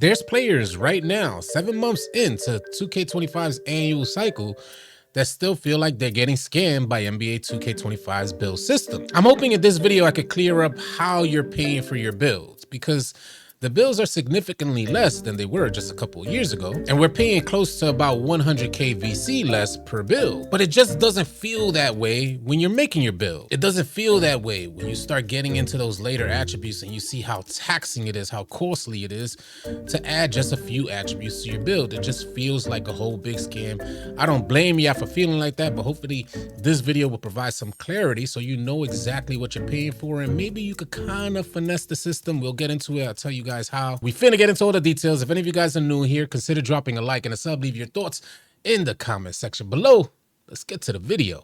There's players right now, 7 months into 2K25's annual cycle, that still feel like they're getting scammed by NBA 2K25's build system. I'm hoping in this video I could clear up how you're paying for your builds, because the bills are significantly less than they were just a couple years ago, and we're paying close to about 100k VC less per build. But it just doesn't feel that way when you're making your build. It doesn't feel that way when you start getting into those later attributes and you see how taxing it is, how costly it is to add just a few attributes to your build. It just feels like a whole big scam. I don't blame you for feeling like that, but hopefully this video will provide some clarity so you know exactly what you're paying for, and maybe you could kind of finesse the system. We'll get into it. I'll tell you guys how. We finna get into all the details. If any of you guys are new here, consider dropping a like and a sub. Leave your thoughts in the comment section below. Let's get to the video.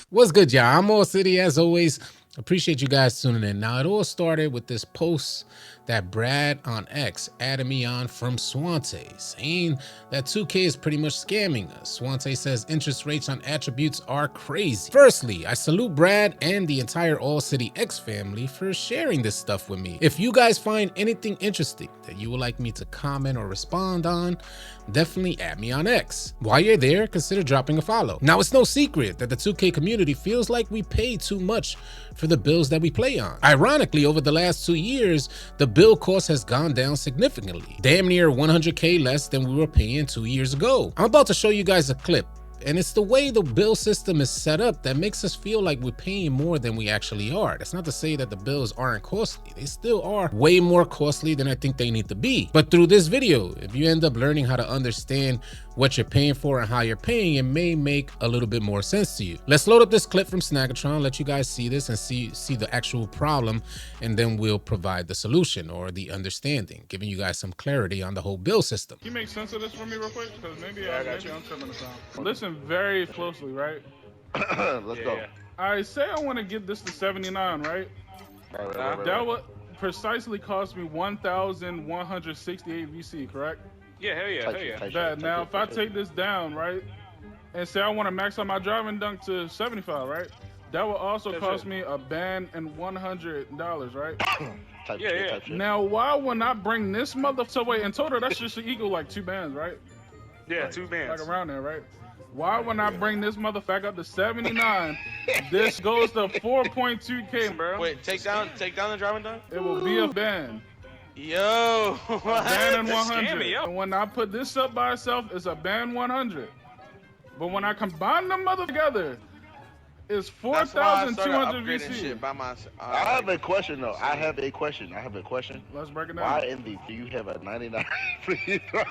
What's good, y'all? I'm AllCity as always. Appreciate you guys tuning in. Now, it all started with this post that Brad on X added me on from Swante, saying that 2K is pretty much scamming us. Swante says interest rates on attributes are crazy. Firstly, I salute Brad and the entire AllCity X family for sharing this stuff with me. If you guys find anything interesting that you would like me to comment or respond on, definitely add me on X. While you're there, consider dropping a follow. Now, it's no secret that the 2K community feels like we pay too much for the builds that we play on. Ironically, over the last 2 years, the build cost has gone down significantly, damn near 100k less than we were paying 2 years ago. I'm about to show you guys a clip, and it's the way the build system is set up that makes us feel like we're paying more than we actually are. That's not to say that the bills aren't costly. They still are way more costly than I think they need to be. But through this video, if you end up learning how to understand what you're paying for and how you're paying, it may make a little bit more sense to you. Let's load up this clip from Snaggatron, let you guys see this and see the actual problem, and then we'll provide the solution or the understanding, giving you guys some clarity on the whole build system. Can you make sense of this for me real quick? Because maybe I'm tripping the sound. Listen very closely, right? Let's go. I say I want to get this to 79, right? That would precisely cost me 1,168 VC, correct? Yeah, hell yeah. That now, if I take this down, right, and say I want to max out my driving dunk to 75, right? That will also cost me a band and $100, right? Yeah. Now, why when I bring this so wait, in total, that's just equal like 2 bands, right? Yeah, 2 bands. Like around there, right? Why when I bring this motherfucker up to 79, this goes to 4.2k, bro? Wait, take down the driving dunk? It will be a band. Yo, A band and 100. Scammy, yo. And when I put this up by itself, it's a band 100. But when I combine them mother together, it's 4,200 VC. I have a question though. I have a question. Let's break it down. Why in the do you have a 99 free throw?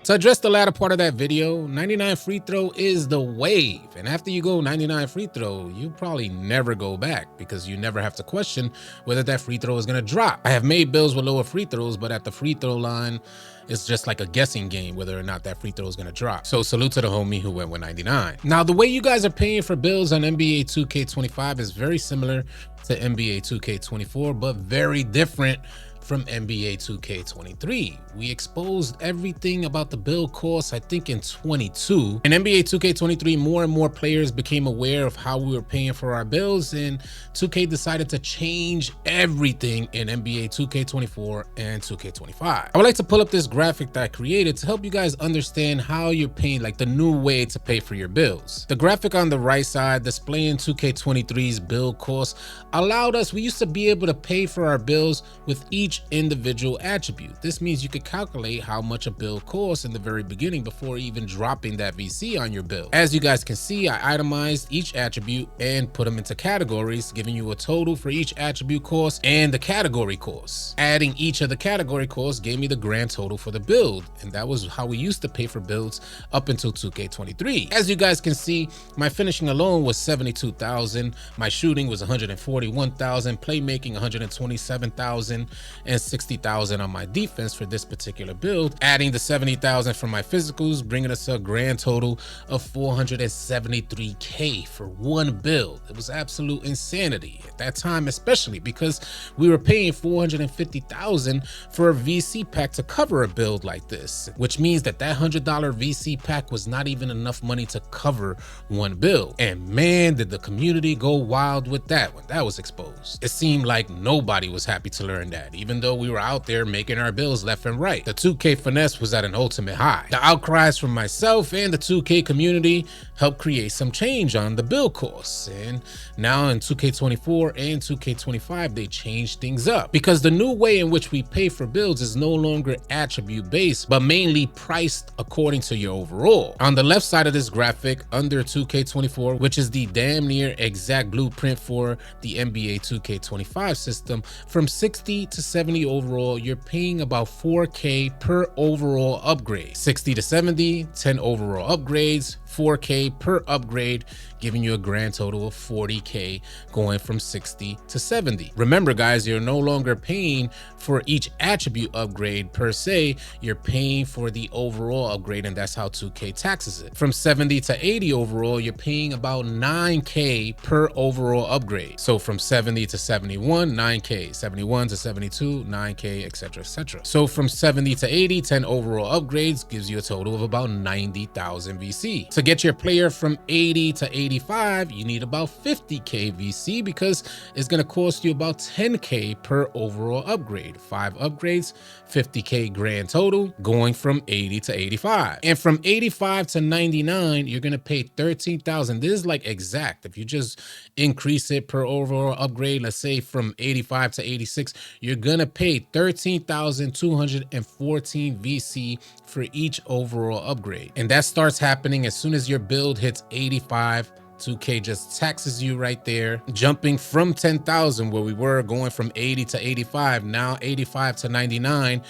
To address the latter part of that video, 99 free throw is the wave. And after you go 99 free throw, you probably never go back because you never have to question whether that free throw is going to drop. I have made builds with lower free throws, but at the free throw line, it's just like a guessing game whether or not that free throw is going to drop. So salute to the homie who went with 99. Now, the way you guys are paying for builds on NBA 2K25 is very similar to NBA 2K24, but very different from NBA 2K23. We exposed everything about the build costs, I think, in 22. In NBA 2K23, more and more players became aware of how we were paying for our builds, and 2K decided to change everything in NBA 2K24 and 2K25. I would like to pull up this graphic that I created to help you guys understand how you're paying, like the new way to pay for your builds. The graphic on the right side displaying 2K23's build costs allowed us, we used to be able to pay for our builds with each individual attribute. This means you could calculate how much a build costs in the very beginning before even dropping that VC on your build. As you guys can see, I itemized each attribute and put them into categories, giving you a total for each attribute cost and the category cost. Adding each of the category costs gave me the grand total for the build, and that was how we used to pay for builds up until 2K23. As you guys can see, my finishing alone was 72,000, my shooting was 141,000, playmaking 127,000, and 60,000 on my defense for this particular build, adding the 70,000 from my physicals, bringing us a grand total of 473K for one build. It was absolute insanity at that time, especially because we were paying 450,000 for a VC pack to cover a build like this, which means that $100 VC pack was not even enough money to cover one build. And man, did the community go wild with that when that was exposed. It seemed like nobody was happy to learn that, even though we were out there making our builds left and right. The 2K finesse was at an ultimate high. The outcries from myself and the 2K community helped create some change on the build course. And now in 2K24 and 2K25, they changed things up because the new way in which we pay for builds is no longer attribute based, but mainly priced according to your overall. On the left side of this graphic under 2K24, which is the damn near exact blueprint for the NBA 2K25 system, from 60 to 70 overall, you're paying about 4K per overall upgrade. 60 to 70, 10 overall upgrades, 4K per upgrade, giving you a grand total of 40K going from 60 to 70. Remember guys, you're no longer paying for each attribute upgrade per se, you're paying for the overall upgrade, and that's how 2K taxes it. From 70 to 80 overall, you're paying about 9K per overall upgrade. So from 70 to 71, 9K, 71 to 72, 9K, etc, etc. So from 70 to 80, 10 overall upgrades gives you a total of about 90,000 VC. To get your player from 80 to 85, you need about 50K VC because it's going to cost you about 10K per overall upgrade. 5 upgrades, 50K grand total, going from 80 to 85. And from 85 to 99, you're going to pay 13,000. This is like exact. If you just increase it per overall upgrade, let's say from 85 to 86, you're going to pay 13,214 VC for each overall upgrade. And that starts happening as soon as your build hits 85. 2K just taxes you right there, jumping from 10,000 where we were going from 80 to 85, now 85 to 99,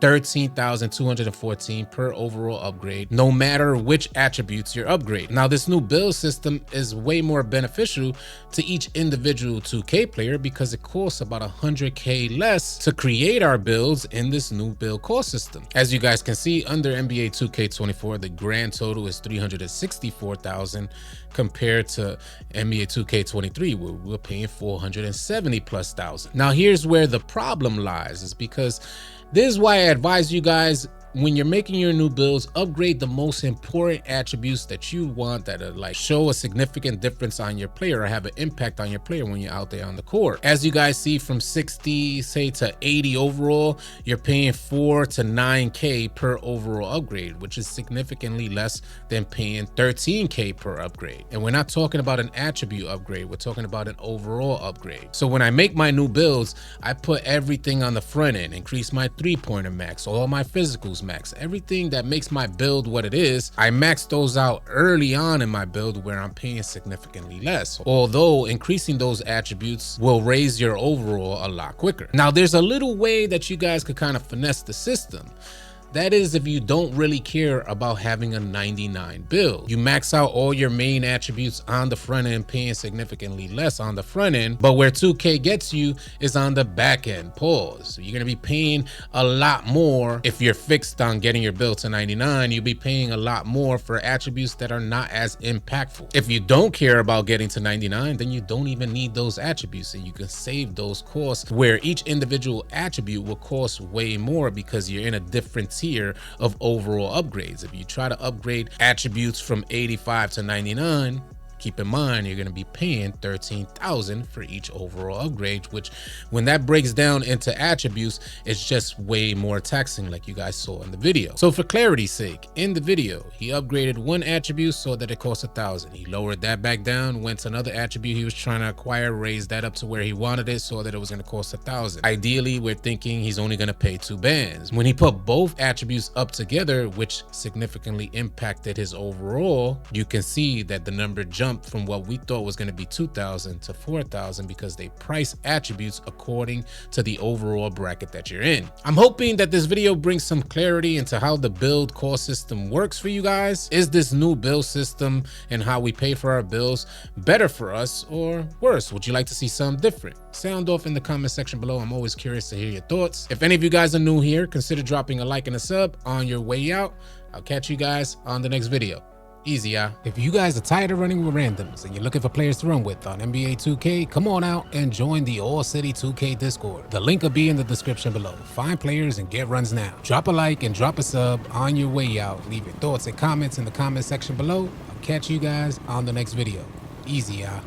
13,214 per overall upgrade, no matter which attributes you're upgrading. Now, this new build system is way more beneficial to each individual 2K player because it costs about 100K less to create our builds in this new build cost system. As you guys can see, under NBA 2K24, the grand total is 364,000 compared to NBA 2K23, where we're paying 470 plus thousand. Now, here's where the problem lies, is because this is why I advise you guys, when you're making your new builds, upgrade the most important attributes that you want that are like show a significant difference on your player or have an impact on your player when you're out there on the court. As you guys see, from 60 say to 80 overall, you're paying 4 to 9K per overall upgrade, which is significantly less than paying 13K per upgrade. And we're not talking about an attribute upgrade, we're talking about an overall upgrade. So when I make my new builds, I put everything on the front end, increase my 3-pointer max, all my physicals max, everything that makes my build what it is. I max those out early on in my build where I'm paying significantly less, although increasing those attributes will raise your overall a lot quicker. Now, there's a little way that you guys could kind of finesse the system. That is, if you don't really care about having a 99 build. You max out all your main attributes on the front end, paying significantly less on the front end, but where 2K gets you is on the back end. Pause. So you're going to be paying a lot more if you're fixed on getting your build to 99. You'll be paying a lot more for attributes that are not as impactful. If you don't care about getting to 99, then you don't even need those attributes, and you can save those costs where each individual attribute will cost way more because you're in a different tier of overall upgrades. If you try to upgrade attributes from 85 to 99, keep in mind you're going to be paying 13,000 for each overall upgrade, which when that breaks down into attributes, it's just way more taxing, like you guys saw in the video. So for clarity's sake, in the video, he upgraded one attribute so that it cost 1,000. He lowered that back down, went to another attribute he was trying to acquire, raised that up to where he wanted it so that it was going to cost 1,000. Ideally, we're thinking he's only going to pay 2 bands. When he put both attributes up together, which significantly impacted his overall, you can see that the number jumped jump from what we thought was going to be 2,000 to 4,000 because they price attributes according to the overall bracket that you're in. I'm hoping that this video brings some clarity into how the build cost system works for you guys. Is this new build system and how we pay for our bills better for us or worse? Would you like to see something different? Sound off in the comment section below. I'm always curious to hear your thoughts. If any of you guys are new here, consider dropping a like and a sub on your way out. I'll catch you guys on the next video. Easy, y'all. If you guys are tired of running with randoms and you're looking for players to run with on NBA 2K, come on out and join the AllCity 2K Discord. The link will be in the description below. Find players and get runs now. Drop a like and drop a sub on your way out. Leave your thoughts and comments in the comment section below. I'll catch you guys on the next video. Easy, y'all.